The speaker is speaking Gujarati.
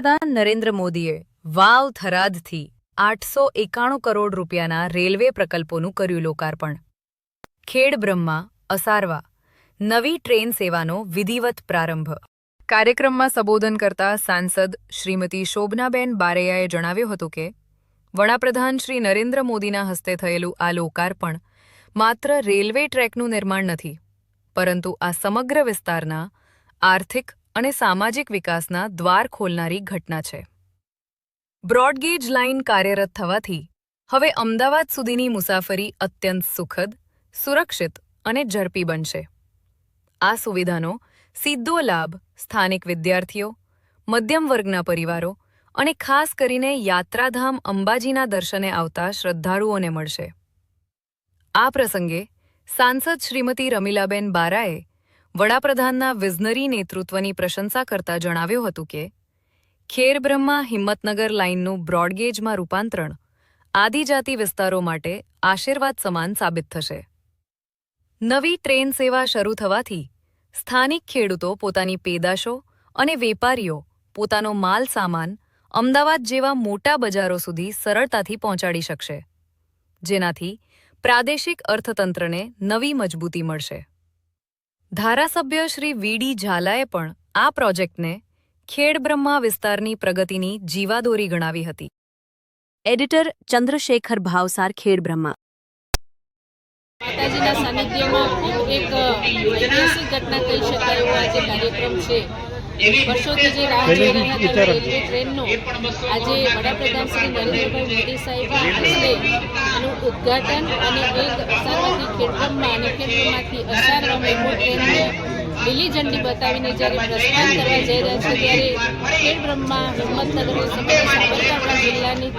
વડાપ્રધાન નરેન્દ્ર મોદીએ વાવ થરાદથી 891 કરોડ રૂપિયાના રેલવે પ્રકલ્પોનું કર્યું લોકાર્પણ. ખેડબ્રહ્મા અસારવા નવી ટ્રેન સેવાનો વિધિવત પ્રારંભ. કાર્યક્રમમાં સંબોધન કરતા સાંસદ શ્રીમતી શોભનાબેન બારૈયાએ જણાવ્યું હતું કે વડાપ્રધાન શ્રી નરેન્દ્ર મોદીના હસ્તે થયેલું આ લોકાર્પણ માત્ર રેલવે ટ્રેકનું નિર્માણ નથી, પરંતુ આ સમગ્ર વિસ્તારના આર્થિક અને સામાજિક વિકાસના દ્વાર ખોલનારી ઘટના છે. બ્રોડગેજ લાઇન કાર્યરત થવાથી હવે અમદાવાદ સુધીની મુસાફરી અત્યંત સુખદ, સુરક્ષિત અને ઝડપી બનશે. આ સુવિધાનો સીધો લાભ સ્થાનિક વિદ્યાર્થીઓ, મધ્યમ વર્ગના પરિવારો અને ખાસ કરીને યાત્રાધામ અંબાજીના દર્શને આવતા શ્રદ્ધાળુઓને મળશે. આ પ્રસંગે સાંસદ શ્રીમતી રમીલાબેન બારાએ વડાપ્રધાનના વિઝનરી નેતૃત્વની પ્રશંસા કરતા જણાવ્યું હતું કે ખેડબ્રહ્મા હિંમતનગર લાઇનનું બ્રોડગેજમાં રૂપાંતરણ આદિજાતિ વિસ્તારો માટે આશીર્વાદ સમાન સાબિત થશે. નવી ટ્રેન સેવા શરૂ થવાથી સ્થાનિક ખેડૂતો પોતાની પેદાશો અને વેપારીઓ પોતાનો માલ સામાન અમદાવાદ જેવા મોટા બજારો સુધી સરળતાથી પહોંચાડી શકશે, જેનાથી પ્રાદેશિક અર્થતંત્રને નવી મજબૂતી મળશે. ધારાસભ્ય શ્રી વીડી ઝાલાએ પણ આ પ્રોજેક્ટને ખેડબ્રહ્મા વિસ્તારની પ્રગતિની જીવાદોરી ગણાવી હતી. એડિટર ચંદ્રશેખર ભાવસાર, ખેડબ્રહ્મા. માતાજીના સાનિધ્યમાં એક ઐતિહાસિક ઘટના કહી શકાય એવો આજે કાર્યક્રમ છે. વર્ષોથી જે રાહ જોઈ રહ્યા હતા રેલવે ટ્રેનનો, આજે વડાપ્રધાન શ્રી નરેન્દ્રભાઈ મોદી સાહેબના હસ્તે એનું ઉદ્ઘાટન અને એક અસારવાથી ખેડબ્રહ્મા અને ખેડબ્રહ્માથી અસારવા મેમો ટ્રેનને લીલી ઝંડી બતાવીને જ્યારે પ્રસ્થાન કરવા જઈ રહ્યા છે, ત્યારે ખેડબ્રહ્મા હિંમતનગરની સમગ્ર સાબરકાંઠા જિલ્લાની